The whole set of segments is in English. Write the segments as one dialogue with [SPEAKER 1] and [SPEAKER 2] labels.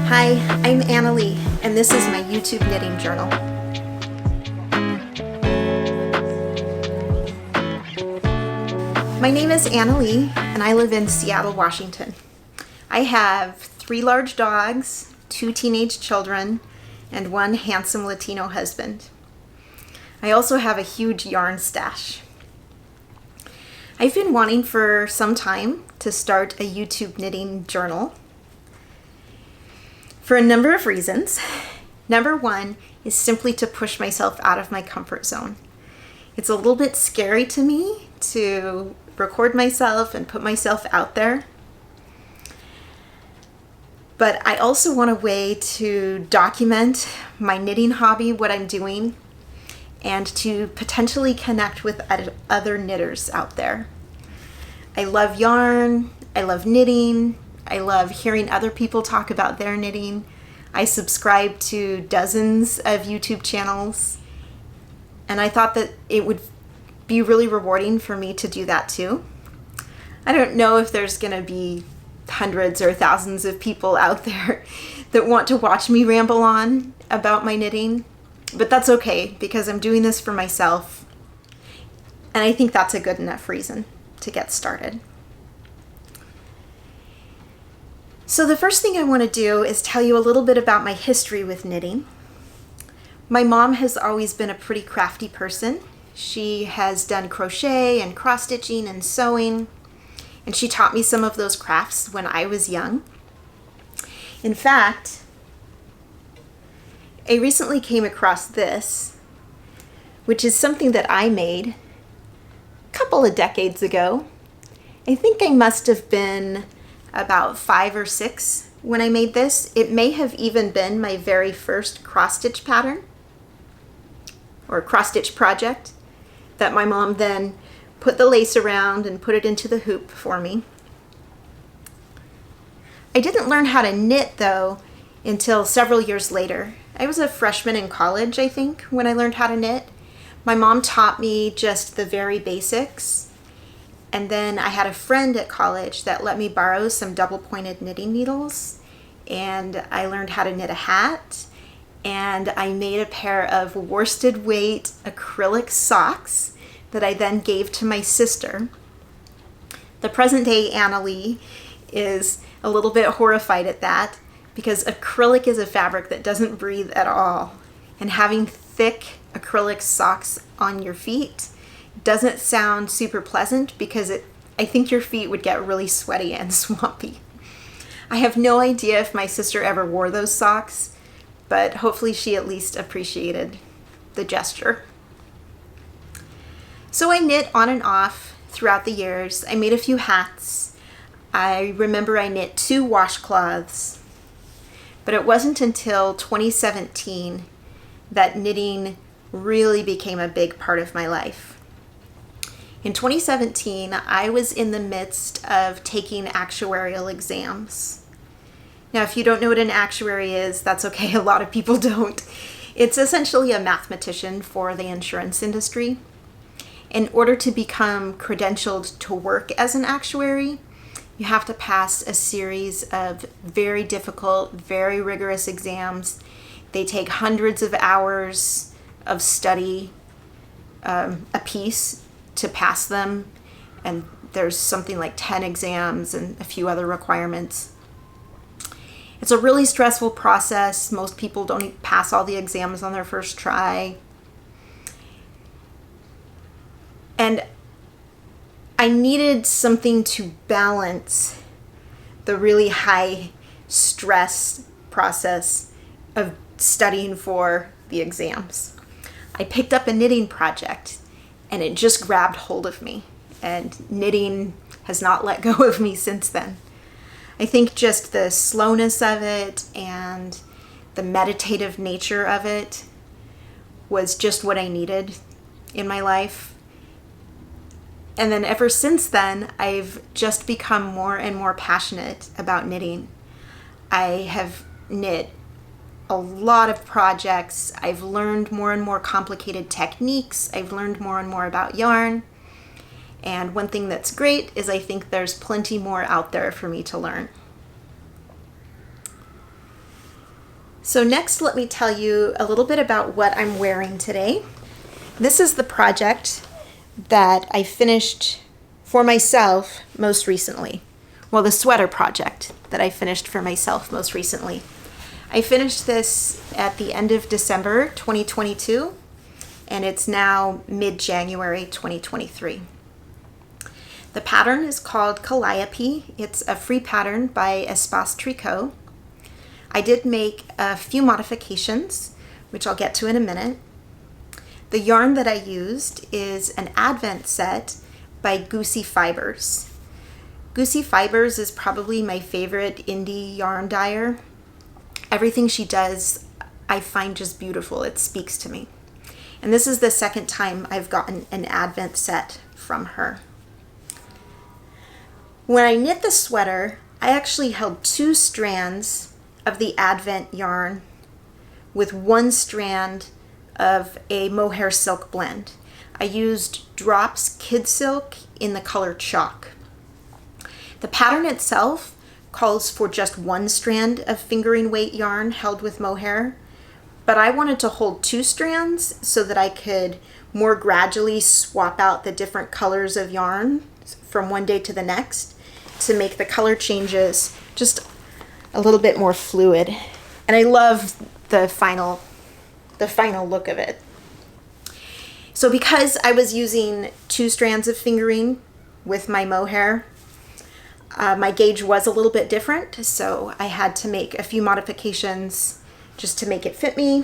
[SPEAKER 1] Hi, I'm Annalee, and this is my YouTube knitting journal. My name is Annalee, and I live in Seattle, Washington. I have 3 large dogs, 2 teenage children, and 1 handsome Latino husband. I also have a huge yarn stash. I've been wanting for some time to start a YouTube knitting journal for a number of reasons. Number 1 is simply to push myself out of my comfort zone. It's a little bit scary to me to record myself and put myself out there. But I also want a way to document my knitting hobby, what I'm doing, and to potentially connect with other knitters out there. I love yarn, I love knitting, I love hearing other people talk about their knitting. I subscribe to dozens of YouTube channels, and I thought that it would be really rewarding for me to do that too. I don't know if there's gonna be hundreds or thousands of people out there that want to watch me ramble on about my knitting, but that's okay because I'm doing this for myself, and I think that's a good enough reason to get started. So the first thing I want to do is tell you a little bit about my history with knitting. My mom has always been a pretty crafty person. She has done crochet and cross-stitching and sewing, and she taught me some of those crafts when I was young. In fact, I recently came across this, which is something that I made a couple of decades ago. I think I must have been about 5 or 6 when I made this. It may have even been my very first cross-stitch pattern or cross-stitch project that my mom then put the lace around and put it into the hoop for me. I didn't learn how to knit though until several years later. I was a freshman in college, I think, when I learned how to knit. My mom taught me just the very basics. And then I had a friend at college that let me borrow some double-pointed knitting needles, and I learned how to knit a hat, and I made a pair of worsted weight acrylic socks that I then gave to my sister. The present-day Annalee is a little bit horrified at that because acrylic is a fabric that doesn't breathe at all, and having thick acrylic socks on your feet doesn't sound super pleasant because I think your feet would get really sweaty and swampy. I have no idea if my sister ever wore those socks, but hopefully she at least appreciated the gesture. So I knit on and off throughout the years. I made a few hats. I remember I knit 2 washcloths, but it wasn't until 2017 that knitting really became a big part of my life. In 2017, I was in the midst of taking actuarial exams. Now, if you don't know what an actuary is, that's okay. A lot of people don't. It's essentially a mathematician for the insurance industry. In order to become credentialed to work as an actuary, you have to pass a series of very difficult, very rigorous exams. They take hundreds of hours of study a piece to pass them, and there's something like 10 exams and a few other requirements. It's a really stressful process. Most people don't pass all the exams on their first try. And I needed something to balance the really high stress process of studying for the exams. I picked up a knitting project, and it just grabbed hold of me, and knitting has not let go of me since then. I think just the slowness of it and the meditative nature of it was just what I needed in my life. And then ever since then, I've just become more and more passionate about knitting. I have knit a lot of projects. I've learned more and more complicated techniques. I've learned more and more about yarn. And one thing that's great is I think there's plenty more out there for me to learn. So next, let me tell you a little bit about what I'm wearing today. This is the project that I finished for myself most recently. Well, the sweater project that I finished for myself most recently. I finished this at the end of December 2022, and it's now mid-January 2023. The pattern is called Calliope. It's a free pattern by Espace Tricot. I did make a few modifications, which I'll get to in a minute. The yarn that I used is an Advent set by Goosey Fibers. Goosey Fibers is probably my favorite indie yarn dyer. Everything she does, I find just beautiful. It speaks to me. And this is the second time I've gotten an Advent set from her. When I knit the sweater, I actually held 2 strands of the Advent yarn with 1 strand of a mohair silk blend. I used Drops Kid Silk in the color Chalk. The pattern itself calls for just 1 strand of fingering weight yarn held with mohair, but I wanted to hold 2 strands so that I could more gradually swap out the different colors of yarn from one day to the next to make the color changes just a little bit more fluid. And I love the final look of it. So because I was using 2 strands of fingering with my mohair, my gauge was a little bit different, so I had to make a few modifications just to make it fit me.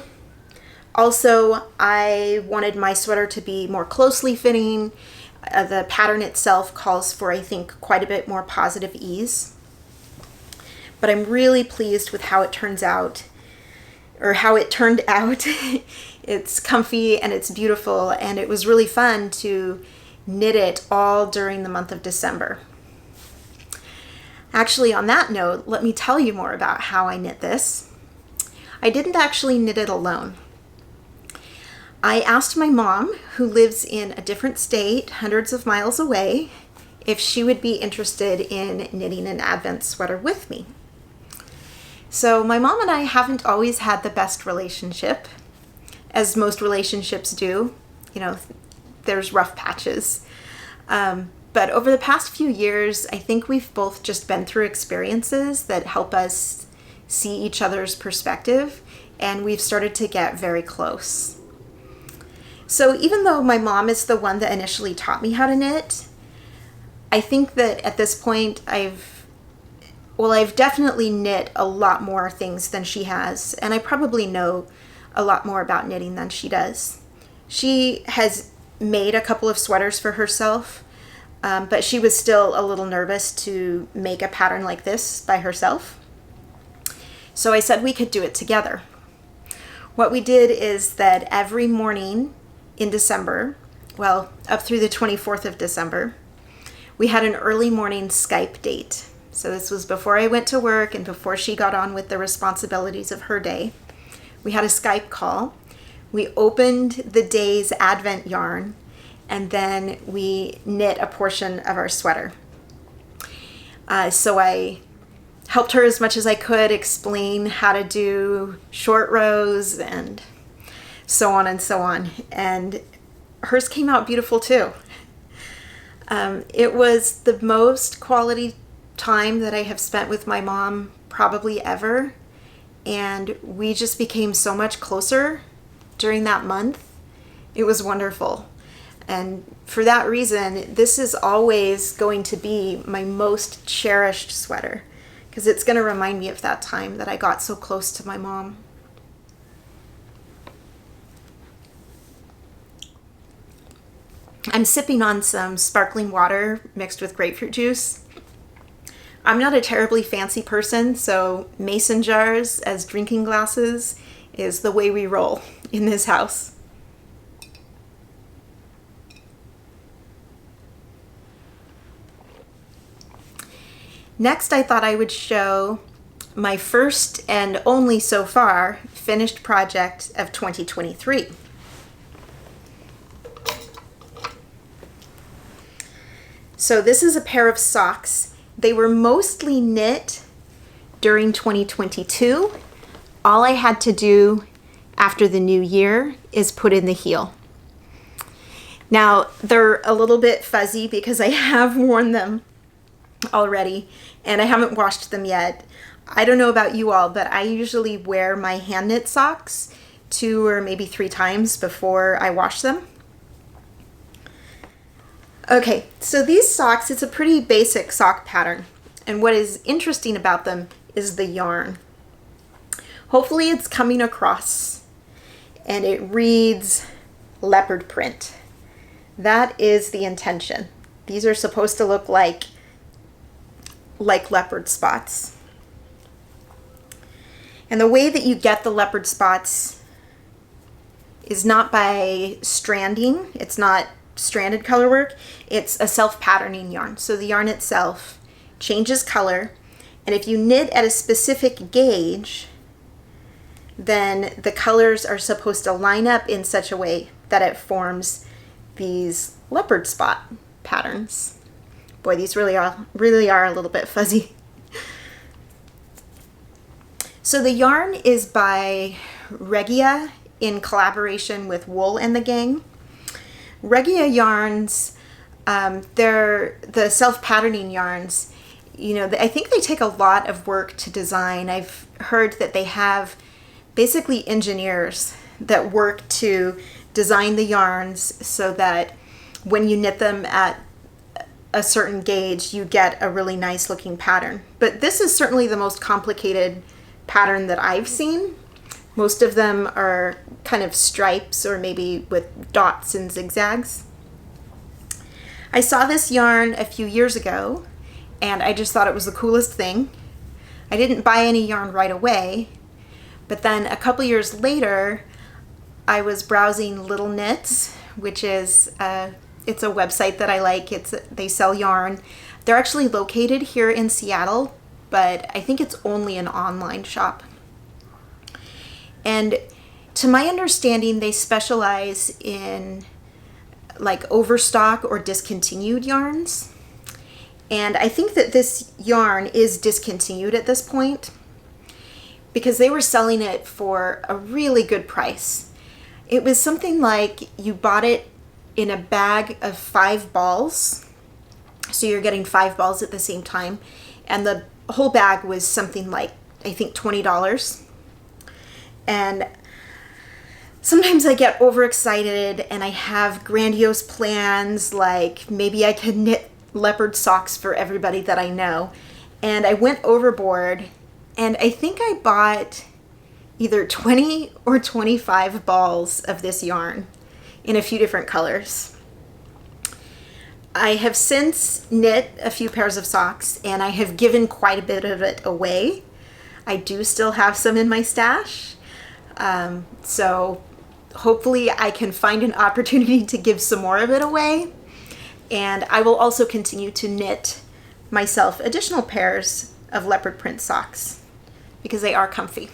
[SPEAKER 1] Also, I wanted my sweater to be more closely fitting. The pattern itself calls for, I think, quite a bit more positive ease. But I'm really pleased with how it turns out, or how it turned out. It's comfy and it's beautiful, and it was really fun to knit it all during the month of December. Actually, on that note, let me tell you more about how I knit this. I didn't actually knit it alone. I asked my mom, who lives in a different state, hundreds of miles away, if she would be interested in knitting an Advent sweater with me. So my mom and I haven't always had the best relationship, as most relationships do. You know, there's rough patches. But over the past few years, I think we've both just been through experiences that help us see each other's perspective, and we've started to get very close. So even though my mom is the one that initially taught me how to knit, I think that at this point I've definitely knit a lot more things than she has, and I probably know a lot more about knitting than she does. She has made a couple of sweaters for herself, but she was still a little nervous to make a pattern like this by herself. So I said we could do it together. What we did is that every morning in December, well, up through the 24th of December, we had an early morning Skype date. So this was before I went to work and before she got on with the responsibilities of her day. We had a Skype call. We opened the day's Advent yarn, and then we knit a portion of our sweater. So I helped her as much as I could explain how to do short rows and so on and so on. And hers came out beautiful too. It was the most quality time that I have spent with my mom probably ever. And we just became so much closer during that month. It was wonderful. And for that reason, this is always going to be my most cherished sweater, because it's going to remind me of that time that I got so close to my mom. I'm sipping on some sparkling water mixed with grapefruit juice. I'm not a terribly fancy person, so mason jars as drinking glasses is the way we roll in this house. Next, I thought I would show my first and only so far finished project of 2023. So this is a pair of socks. They were mostly knit during 2022. all I had to do after the new year is put in the heel. Now, they're a little bit fuzzy because I have worn them already and I haven't washed them yet. I don't know about you all, but I usually wear my hand knit socks 2 or maybe 3 times before I wash them. Okay, so these socks, it's a pretty basic sock pattern. And what is interesting about them is the yarn. Hopefully it's coming across and it reads leopard print. That is the intention. These are supposed to look like leopard spots. And the way that you get the leopard spots is not by stranding. It's not stranded color work. It's a self-patterning yarn. So the yarn itself changes color. And if you knit at a specific gauge, then the colors are supposed to line up in such a way that it forms these leopard spot patterns. Boy, these really are a little bit fuzzy. So the yarn is by Regia in collaboration with Wool and the Gang. Regia yarns, they're the self-patterning yarns. You know, I think they take a lot of work to design. I've heard that they have basically engineers that work to design the yarns so that when you knit them at a certain gauge, you get a really nice looking pattern. But this is certainly the most complicated pattern that I've seen. Most of them are kind of stripes or maybe with dots and zigzags. I saw this yarn a few years ago and I just thought it was the coolest thing. I didn't buy any yarn right away, but then a couple years later, I was browsing Little Knits, which is it's a website that I like. They sell yarn. They're actually located here in Seattle, but I think it's only an online shop. And to my understanding, they specialize in like overstock or discontinued yarns. And I think that this yarn is discontinued at this point because they were selling it for a really good price. It was something like you bought it in a bag of 5 balls. So you're getting 5 balls at the same time. And the whole bag was something like, I think, $20. And sometimes I get overexcited and I have grandiose plans, like maybe I could knit leopard socks for everybody that I know. And I went overboard and I think I bought either 20 or 25 balls of this yarn in a few different colors. I have since knit a few pairs of socks and I have given quite a bit of it away. I do still have some in my stash. So hopefully I can find an opportunity to give some more of it away. And I will also continue to knit myself additional pairs of leopard print socks because they are comfy.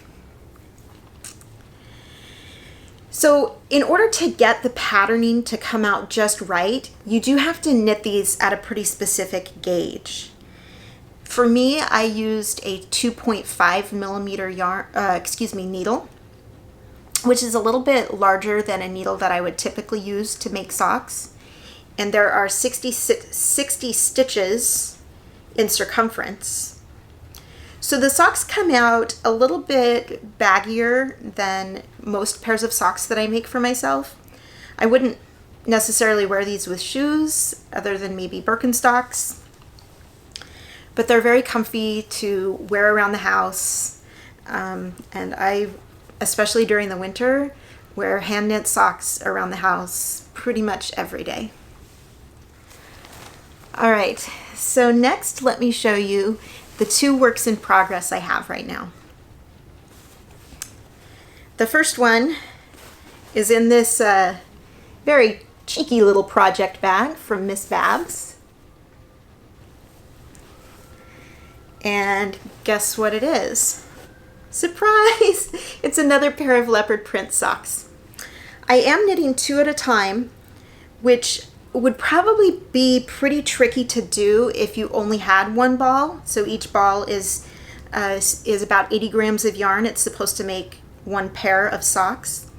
[SPEAKER 1] So in order to get the patterning to come out just right, you do have to knit these at a pretty specific gauge. For me, I used a 2.5 millimeter needle, which is a little bit larger than a needle that I would typically use to make socks. And there are 60 stitches in circumference. So the socks come out a little bit baggier than most pairs of socks that I make for myself. I wouldn't necessarily wear these with shoes other than maybe Birkenstocks, but they're very comfy to wear around the house. And I, especially during the winter, wear hand knit socks around the house pretty much every day. All right, so next let me show you the 2 works in progress I have right now. The first one is in this very cheeky little project bag from Miss Babs. And guess what it is? Surprise! It's another pair of leopard print socks. I am knitting 2 at a time, which would probably be pretty tricky to do if you only had 1 ball. So each ball is is about 80 grams of yarn. It's supposed to make one pair of socks.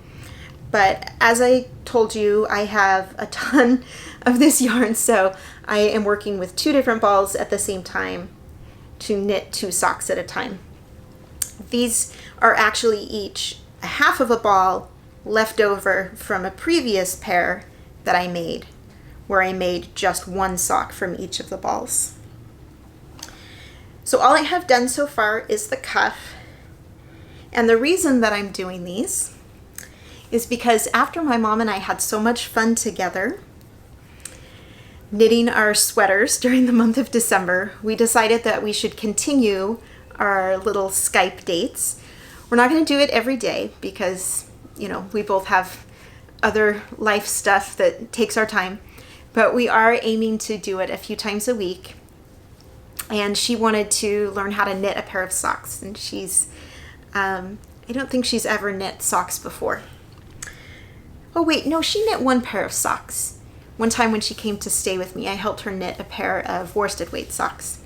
[SPEAKER 1] But as I told you, I have a ton of this yarn, so I am working with 2 different balls at the same time to knit 2 socks at a time. These are actually each a half of a ball left over from a previous pair that I made, where I made just 1 sock from each of the balls. So all I have done so far is the cuff. And the reason that I'm doing these is because after my mom and I had so much fun together knitting our sweaters during the month of December, we decided that we should continue our little Skype dates. We're not going to do it every day because, you know, we both have other life stuff that takes our time, but we are aiming to do it a few times a week. And she wanted to learn how to knit a pair of socks, and she's I don't think she's ever knit socks before. Oh wait, no, she knit 1 pair of socks. One time when she came to stay with me, I helped her knit a pair of worsted weight socks.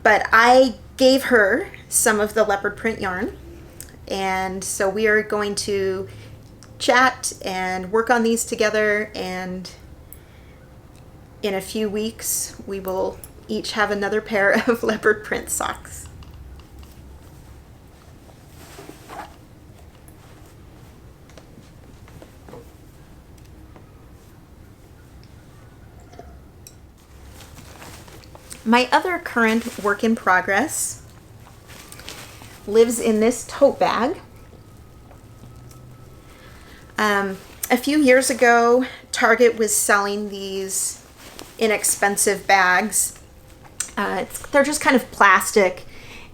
[SPEAKER 1] But I gave her some of the leopard print yarn, and so we are going to chat and work on these together, and in a few weeks we will each have another pair of leopard print socks. My other current work in progress lives in this tote bag. A few years ago, Target was selling these inexpensive bags. They're just kind of plastic,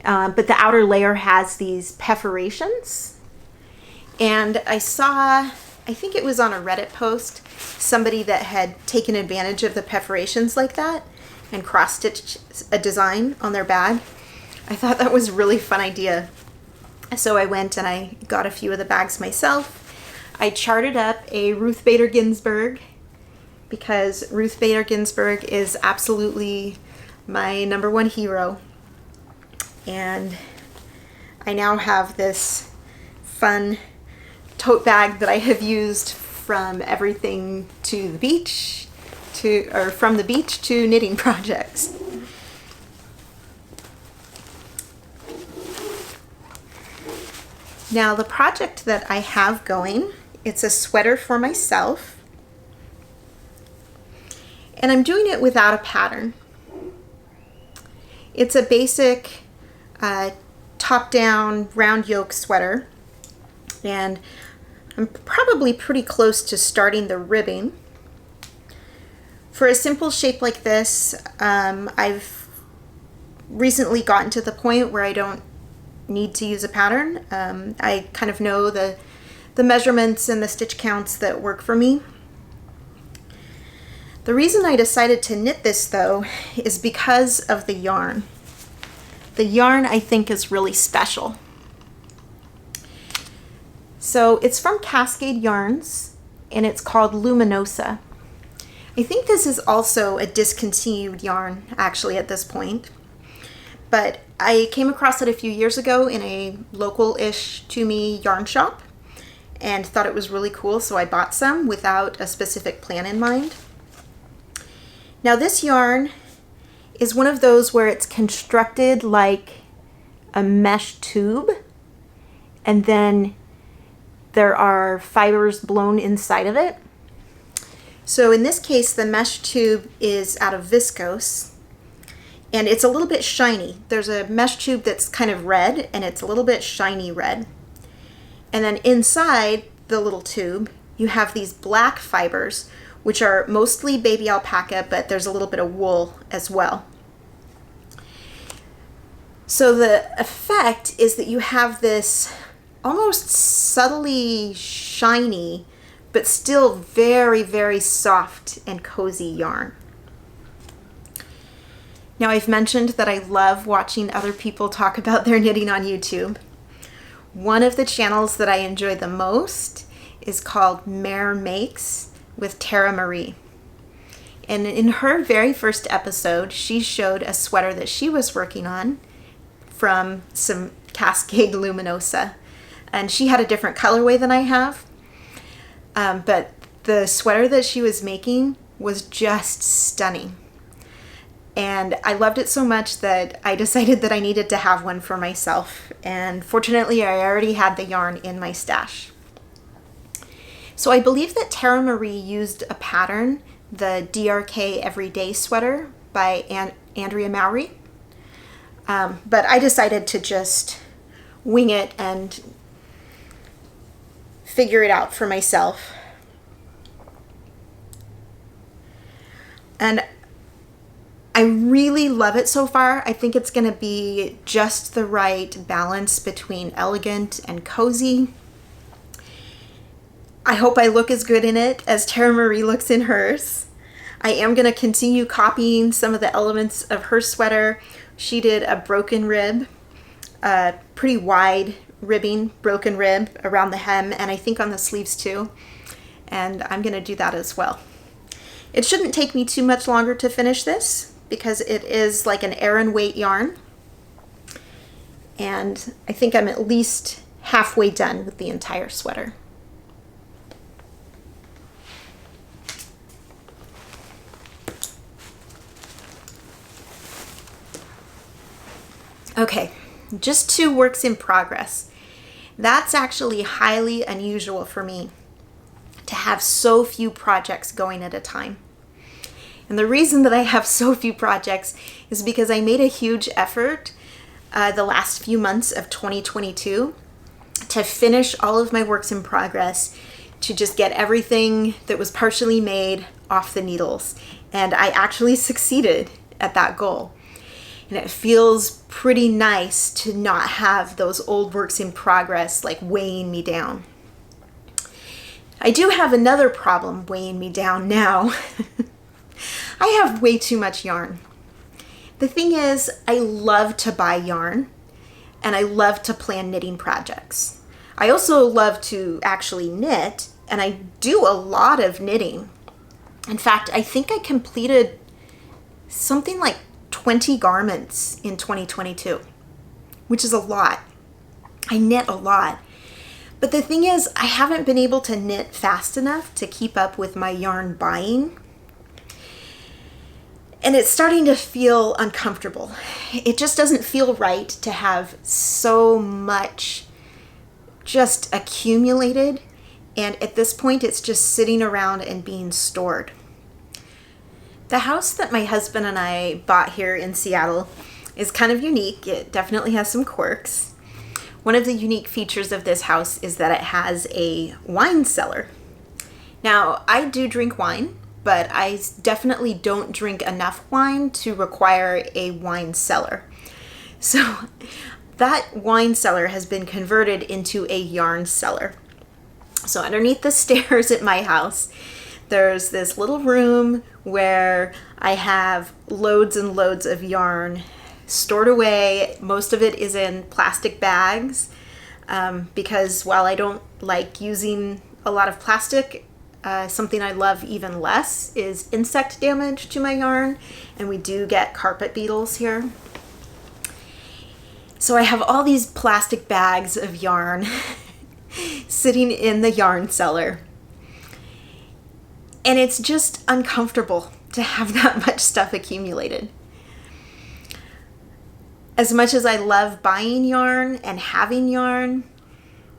[SPEAKER 1] but the outer layer has these perforations. And I saw, I think it was on a Reddit post, somebody that had taken advantage of the perforations like that and cross-stitched a design on their bag. I thought that was a really fun idea. So I went and I got a few of the bags myself. I charted up a Ruth Bader Ginsburg because Ruth Bader Ginsburg is absolutely my #1 hero. And I now have this fun tote bag that I have used from everything to the beach, from the beach to knitting projects. Now the project that I have going, it's a sweater for myself, and I'm doing it without a pattern. It's a basic top-down round yoke sweater, and I'm probably pretty close to starting the ribbing. For a simple shape like this, I've recently gotten to the point where I don't need to use a pattern. I kind of know the measurements and the stitch counts that work for me. The reason I decided to knit this though is because of the yarn. The yarn I think is really special. So it's from Cascade Yarns and it's called Luminosa. I think this is also a discontinued yarn actually at this point, but I came across it a few years ago in a local-ish to me yarn shop and thought it was really cool, so I bought some without a specific plan in mind. Now this yarn is one of those where it's constructed like a mesh tube, and then there are fibers blown inside of it. So in this case, the mesh tube is out of viscose, and it's a little bit shiny. There's a mesh tube that's kind of red, and it's a little bit shiny red. And then inside the little tube, you have these black fibers, which are mostly baby alpaca, but there's a little bit of wool as well. So the effect is that you have this almost subtly shiny, but still very, very soft and cozy yarn. Now I've mentioned that I love watching other people talk about their knitting on YouTube. One of the channels that I enjoy the most is called Mare Makes with Tara Marie. And in her very first episode, she showed a sweater that she was working on from some Cascade Luminosa. And she had a different colorway than I have. But the sweater that she was making was just stunning. And I loved it so much that I decided that I needed to have one for myself. And fortunately, I already had the yarn in my stash. So I believe that Tara Marie used a pattern, the DRK Everyday Sweater by Andrea Mowry. But I decided to just wing it and figure it out for myself. And I really love it so far. I think it's going to be just the right balance between elegant and cozy. I hope I look as good in it as Tara Marie looks in hers. I am going to continue copying some of the elements of her sweater. She did a broken rib, a pretty wide ribbing broken rib around the hem, and I think on the sleeves too. And I'm going to do that as well. It shouldn't take me too much longer to finish this because it is like an Aran weight yarn. And I think I'm at least halfway done with the entire sweater. Okay, just 2 works in progress. That's actually highly unusual for me to have so few projects going at a time. And the reason that I have so few projects is because I made a huge effort the last few months of 2022 to finish all of my works in progress, to just get everything that was partially made off the needles. And I actually succeeded at that goal. And it feels pretty nice to not have those old works in progress like weighing me down. I do have another problem weighing me down now. I have way too much yarn. The thing is, I love to buy yarn and I love to plan knitting projects. I also love to actually knit, and I do a lot of knitting. In fact, I think I completed something like 20 garments in 2022, which is a lot. I knit a lot. But the thing is, I haven't been able to knit fast enough to keep up with my yarn buying. And it's starting to feel uncomfortable. It just doesn't feel right to have so much just accumulated. And at this point, it's just sitting around and being stored. The house that my husband and I bought here in Seattle is kind of unique. It definitely has some quirks. One of the unique features of this house is that it has a wine cellar. Now, I do drink wine, but I definitely don't drink enough wine to require a wine cellar. So that wine cellar has been converted into a yarn cellar. So underneath the stairs at my house, there's this little room where I have loads and loads of yarn stored away. Most of it is in plastic bags because while I don't like using a lot of plastic, something I love even less is insect damage to my yarn, and we do get carpet beetles here. So I have all these plastic bags of yarn sitting in the yarn cellar. And it's just uncomfortable to have that much stuff accumulated. As much as I love buying yarn and having yarn,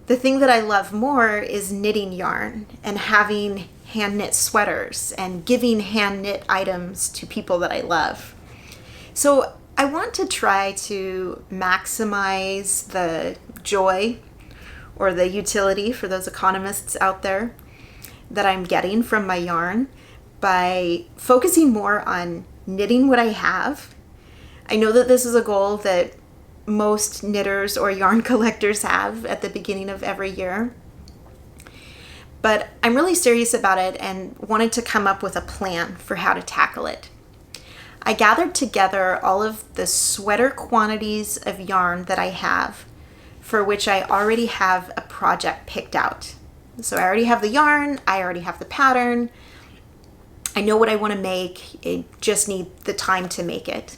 [SPEAKER 1] the thing that I love more is knitting yarn and having hand knit sweaters and giving hand knit items to people that I love. So I want to try to maximize the joy or the utility for those economists out there that I'm getting from my yarn by focusing more on knitting what I have. I know that this is a goal that most knitters or yarn collectors have at the beginning of every year. But I'm really serious about it and wanted to come up with a plan for how to tackle it. I gathered together all of the sweater quantities of yarn that I have for which I already have a project picked out. So I already have the yarn, I already have the pattern. I know what I want to make. I just need the time to make it.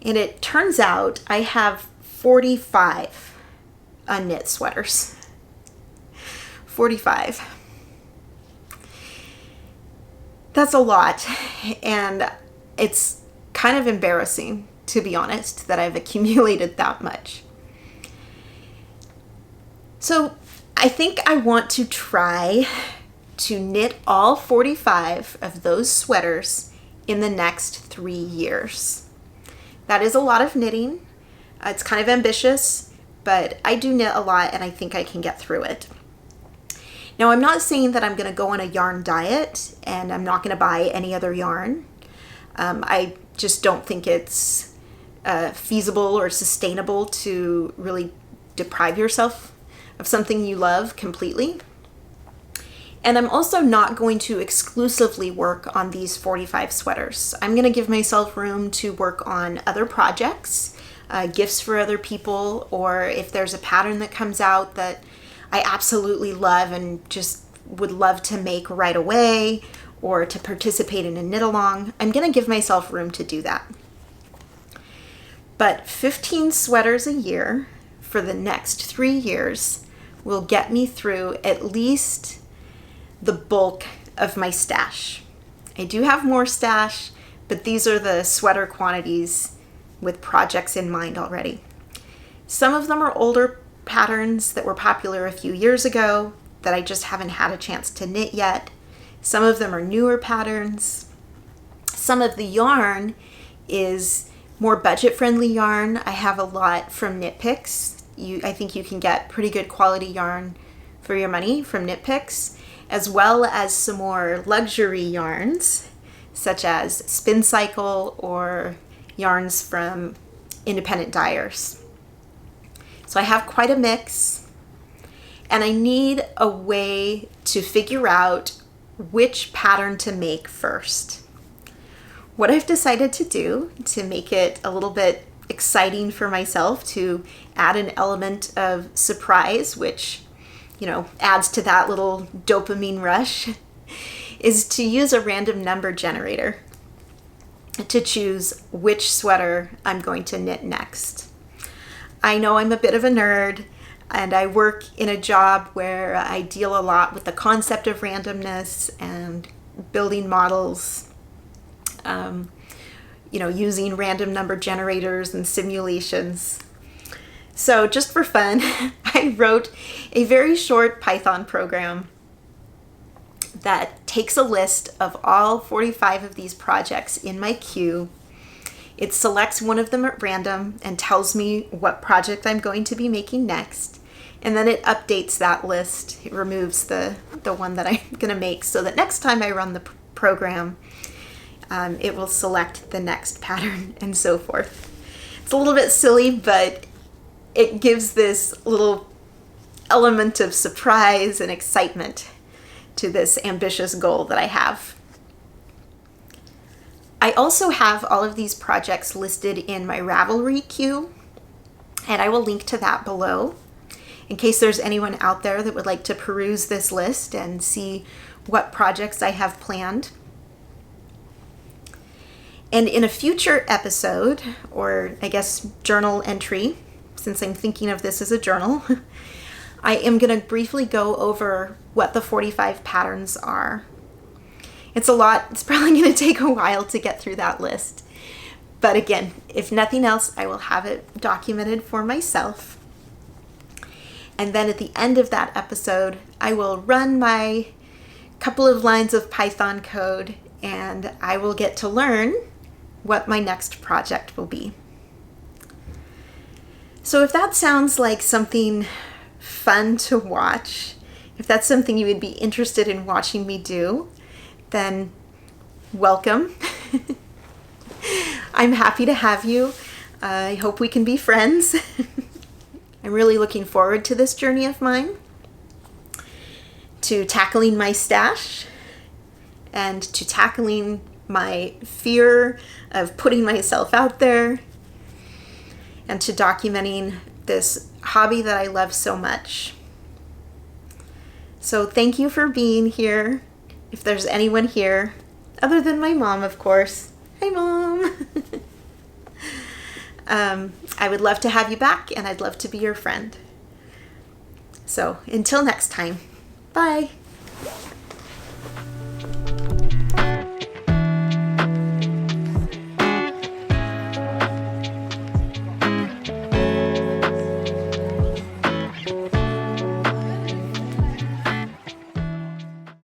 [SPEAKER 1] And it turns out I have 45 unknit sweaters. 45. That's a lot. And it's kind of embarrassing, to be honest, that I've accumulated that much. So I think I want to try to knit all 45 of those sweaters in the next 3 years. That is a lot of knitting. It's kind of ambitious, but I do knit a lot and I think I can get through it. Now, I'm not saying that I'm going to go on a yarn diet and I'm not going to buy any other yarn. I just don't think it's feasible or sustainable to really deprive yourself of something you love completely. And I'm also not going to exclusively work on these 45 sweaters. I'm going to give myself room to work on other projects, gifts for other people, or if there's a pattern that comes out that I absolutely love and just would love to make right away, or to participate in a knit along, I'm going to give myself room to do that. But 15 sweaters a year for the next 3 years will get me through at least the bulk of my stash. I do have more stash, but these are the sweater quantities with projects in mind already. Some of them are older patterns that were popular a few years ago that I just haven't had a chance to knit yet. Some of them are newer patterns. Some of the yarn is more budget-friendly yarn. I have a lot from Knit Picks. I think you can get pretty good quality yarn for your money from Knit Picks, as well as some more luxury yarns, such as Spin Cycle or yarns from independent dyers. So I have quite a mix, and I need a way to figure out which pattern to make first. What I've decided to do to make it a little bit exciting for myself, to add an element of surprise, which, adds to that little dopamine rush, is to use a random number generator to choose which sweater I'm going to knit next. I know I'm a bit of a nerd, and I work in a job where I deal a lot with the concept of randomness and building models, using random number generators and simulations. So just for fun, I wrote a very short Python program that takes a list of all 45 of these projects in my queue. It selects one of them at random and tells me what project I'm going to be making next. And then it updates that list. It removes the one that I'm going to make so that next time I run the program, it will select the next pattern and so forth. It's a little bit silly, but it gives this little element of surprise and excitement to this ambitious goal that I have. I also have all of these projects listed in my Ravelry queue, and I will link to that below in case there's anyone out there that would like to peruse this list and see what projects I have planned. And in a future episode, or I guess journal entry, since I'm thinking of this as a journal, I am going to briefly go over what the 45 patterns are. It's a lot. It's probably going to take a while to get through that list. But again, if nothing else, I will have it documented for myself. And then at the end of that episode, I will run my couple of lines of Python code, and I will get to learn what my next project will be. So if that sounds like something fun to watch, if that's something you would be interested in watching me do, then welcome. I'm happy to have you. I hope we can be friends. I'm really looking forward to this journey of mine, to tackling my stash and to tackling my fear of putting myself out there, and to documenting this hobby that I love so much. So thank you for being here. If there's anyone here, Other than my mom, of course. Hi, Mom. I would love to have you back, and I'd love to be your friend. So until next time, bye.